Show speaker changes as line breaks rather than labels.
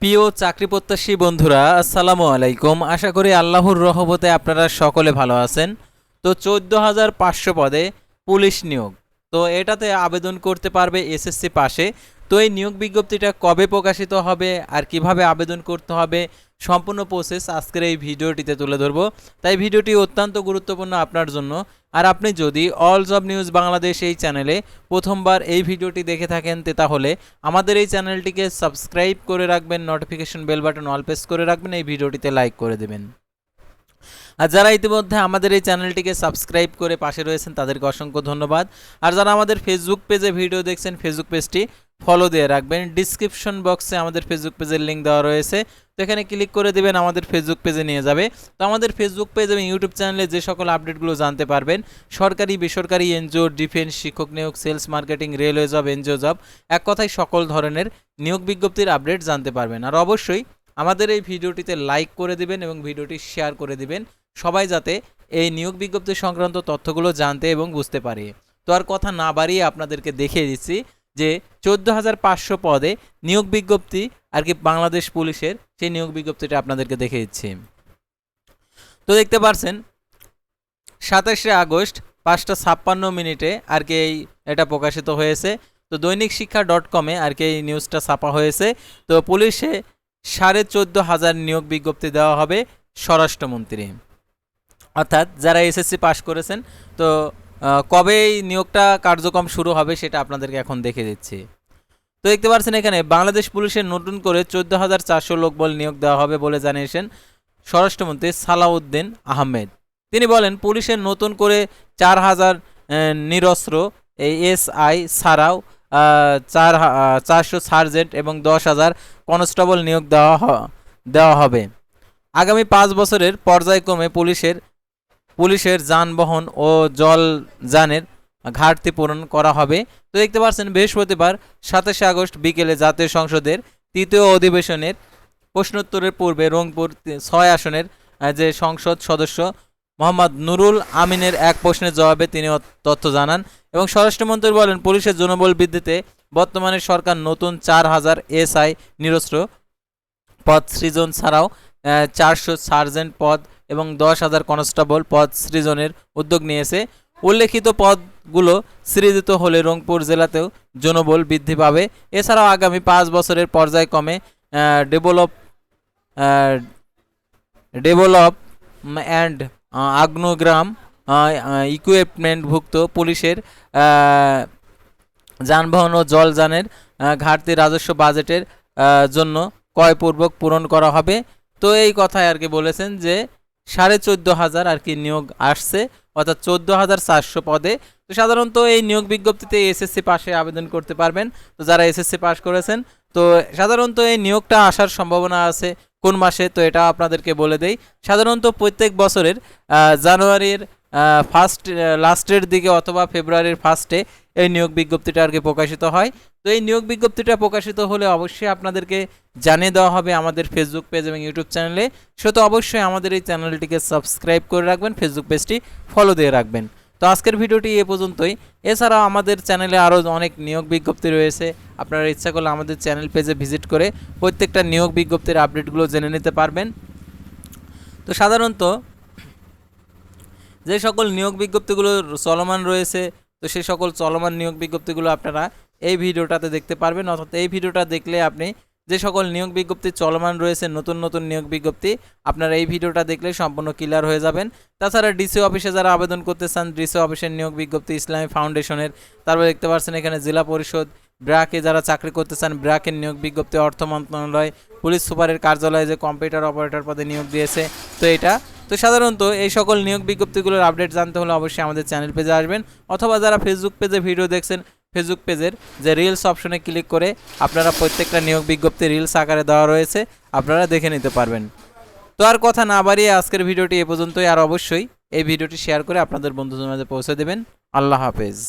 প্রিয় চাকরি প্রত্যাশী বন্ধুরা, আসসালামু আলাইকুম। আশা করি আল্লাহর রহমতে আপনারা সকলে ভালো আছেন। তো 14,500 পদে পুলিশ নিয়োগ, তো এটাতে আবেদন করতে পারবে এসএসসি পাশে। তো এই নিয়োগ বিজ্ঞপ্তিটা কবে প্রকাশিত হবে আর কিভাবে আবেদন করতে হবে সম্পূর্ণ প্রসেস আজকের এই ভিডিওটিতে তুলে ধরবো। তাই ভিডিওটি অত্যন্ত গুরুত্বপূর্ণ আপনার জন্য। আর আপনি যদি অল জব নিউজ বাংলাদেশ এই চ্যানেলে প্রথমবার এই ভিডিওটি দেখে থাকেন তাহলে আমাদের এই চ্যানেলটিকে সাবস্ক্রাইব করে রাখবেন, notification bell button all press করে রাখবেন, এই ভিডিওটিতে লাইক করে দেবেন। আর যারা ইতিমধ্যে আমাদের এই চ্যানেলটিকে সাবস্ক্রাইব করে পাশে রয়েছেন তাদেরকে অসংখ্য ধন্যবাদ। আর যারা আমাদের ফেসবুক পেজে ভিডিও দেখছেন ফেসবুক পেজটি ফলো দিয়ে রাখবেন। ডিসক্রিপশন বক্সে আমাদের ফেসবুক পেজের লিঙ্ক দেওয়া রয়েছে, তো এখানে ক্লিক করে দেবেন, আমাদের ফেসবুক পেজে নিয়ে যাবে। তো আমাদের ফেসবুক পেজ এবং ইউটিউব চ্যানেলে যে সকল আপডেটগুলো জানতে পারবেন, সরকারি বেসরকারি এনজিও, ডিফেন্স, শিক্ষক নিয়োগ, sales, marketing, railway job, NGO job, এক কথায় সকল ধরনের নিয়োগ বিজ্ঞপ্তির আপডেট জানতে পারবেন। আর অবশ্যই আমাদের এই ভিডিওটিতে লাইক করে দিবেন এবং ভিডিওটি শেয়ার করে দিবেন, সবাই যাতে এই নিয়োগ বিজ্ঞপ্তি সংক্রান্ত তথ্যগুলো জানতে এবং বুঝতে পারে। তো আর কথা না বাড়িয়ে আপনাদেরকে দেখিয়ে দিচ্ছি যে 14,500 পদে নিয়োগ বিজ্ঞপ্তি আর কি বাংলাদেশ পুলিশের, সেই নিয়োগ বিজ্ঞপ্তিটা আপনাদেরকে দেখিয়ে দিচ্ছি। তো দেখতে পাচ্ছেন 27শে আগস্ট 5:56 আর কি এটা প্রকাশিত হয়েছে। তো দৈনিক শিক্ষা .com আর কি এই নিউজটা ছাপা হয়েছে। তো পুলিশে 14,500 নিয়োগ বিজ্ঞপ্তি দেওয়া হবে স্বরাষ্ট্রমন্ত্রী, অর্থাৎ যারা এসএসসি পাশ করেছেন। তো কবে এই নিয়োগটা কার্যক্রম শুরু হবে সেটা আপনাদেরকে এখন দেখে দিচ্ছি। তো দেখতে পাচ্ছেন এখানে বাংলাদেশ পুলিশের নতুন করে 14,400 লোকবল নিয়োগ দেওয়া হবে বলে জানিয়েছেন স্বরাষ্ট্রমন্ত্রী সালাউদ্দিন আহমেদ। তিনি বলেন, পুলিশের নতুন করে 4,000 নিরস্ত্র এসআই ছাড়াও 400 সার্জেন্ট এবং 10,000 কনস্টেবল নিয়োগ দেওয়া হবে। আগামী 5 বছরের পর্যায়ক্রমে পুলিশের যানবাহন ও জলযানের ঘাটতি পূরণ করা হবে। তো দেখতে পাচ্ছেন বৃহস্পতিবার 27শে আগস্ট বিকেলে জাতীয় সংসদের তৃতীয় অধিবেশনের প্রশ্নোত্তরের পূর্বে রংপুর 6 আসনের যে সংসদ সদস্য মোহাম্মদ নুরুল আমিনের এক প্রশ্নের জবাবে তিনি তথ্য জানান এবং স্বরাষ্ট্রমন্ত্রী বলেন, পুলিশের জনবল বৃদ্ধিতে বর্তমানে সরকার নতুন 4,000 এসআই নিরস্ত্র পদ সৃজন ছাড়াও 400 সার্জেন্ট পদ এবং 10,000 কনস্টেবল পদ সৃজনের উদ্যোগ নিয়েছে। উল্লেখিত পদগুলো সৃজিত হলে রংপুর জেলাতেও জনবল বৃদ্ধি পাবে। এছাড়াও আগামী 5 বছরের পর্যায়ক্রমে ডেভেলপ অ্যান্ড আগ্নোগ্রাম ইকুইপমেন্টভুক্ত পুলিশের যানবাহন ও জলযানের ঘাটতি রাজস্ব বাজেটের জন্য ক্রয়পূর্বক পূরণ করা হবে। তো এই কথায় আর কি বলেছেন যে 14,500 আর কি নিয়োগ আসছে, অর্থাৎ 14,400 পদে। তো সাধারণত এই নিয়োগ বিজ্ঞপ্তিতে এসএসসি পাশে আবেদন করতে পারবেন। তো যারা এসএসসি পাস করেছেন, তো সাধারণত এই নিয়োগটা আসার সম্ভাবনা আছে কোন মাসে, তো এটা আপনাদেরকে বলে দেই। সাধারণত প্রত্যেক বছরের জানুয়ারির লাস্টের দিকে অথবা ফেব্রুয়ারির ফার্স্টে এই নিয়োগ বিজ্ঞপ্তিটা আর কি প্রকাশিত হয়। তো এই নিয়োগ বিজ্ঞপ্তিটা প্রকাশিত হলে অবশ্যই আপনাদেরকে জানিয়ে দেওয়া হবে আমাদের ফেসবুক পেজ এবং ইউটিউব চ্যানেলে। তো অবশ্যই আমাদের এই চ্যানেলটিকে সাবস্ক্রাইব করে রাখবেন, ফেসবুক পেজটি ফলো দিয়ে রাখবেন। তো আজকের ভিডিওটি এ পর্যন্তই। এছাড়াও আমাদের চ্যানেলে আরও অনেক নিয়োগ বিজ্ঞপ্তি রয়েছে, আপনারা ইচ্ছা করলে আমাদের চ্যানেল পেজে ভিজিট করে প্রত্যেকটা নিয়োগ বিজ্ঞপ্তির আপডেটগুলো জেনে নিতে পারবেন। তো সাধারণত যে সকল নিয়োগ বিজ্ঞপ্তিগুলো চলমান রয়েছে, তো সেই সকল চলমান নিয়োগ বিজ্ঞপ্তিগুলো আপনারা এই ভিডিওটাতে দেখতে পারবেন। অর্থাৎ এই ভিডিওটা দেখলে আপনি যে সকল নিয়োগ বিজ্ঞপ্তি চলমান রয়েছে, নতুন নতুন নিয়োগ বিজ্ঞপ্তি, আপনারা এই ভিডিওটা দেখলে সম্পূর্ণ ক্লিয়ার হয়ে যাবেন। তাছাড়া ডিসি অফিসে যারা আবেদন করতে চান, ডিসি অফিসের নিয়োগ বিজ্ঞপ্তি, ইসলামী ফাউন্ডেশনের, তারপর দেখতে পাচ্ছেন এখানে জেলা পরিষদ, ব্র্যাকে যারা চাকরি করতে চান ব্র্যাকের নিয়োগ বিজ্ঞপ্তি, অর্থ মন্ত্রণালয়, পুলিশ সুপারের কার্যালয়ে যে কম্পিউটার অপারেটর পদে নিয়োগ দিয়েছে, তো এটা। তো সাধারণত এই সকল নিয়োগ বিজ্ঞপ্তিগুলোর আপডেট জানতে হলে অবশ্যই আমাদের চ্যানেল পেজে আসবেন, অথবা যারা ফেসবুক পেজে ভিডিও দেখছেন ফেসবুক পেজের যে রিলস অপশনে ক্লিক করে আপনারা প্রত্যেকটা নিয়োগ বিজ্ঞপ্তি রিলস আকারে দেওয়া রয়েছে, আপনারা দেখে নিতে পারবেন। তো আর কথা না বাড়িয়ে আজকের ভিডিওটি এ পর্যন্তই। আর অবশ্যই এই ভিডিওটি শেয়ার করে আপনাদের বন্ধুদের মাঝে পৌঁছে দেবেন। আল্লাহ হাফেজ।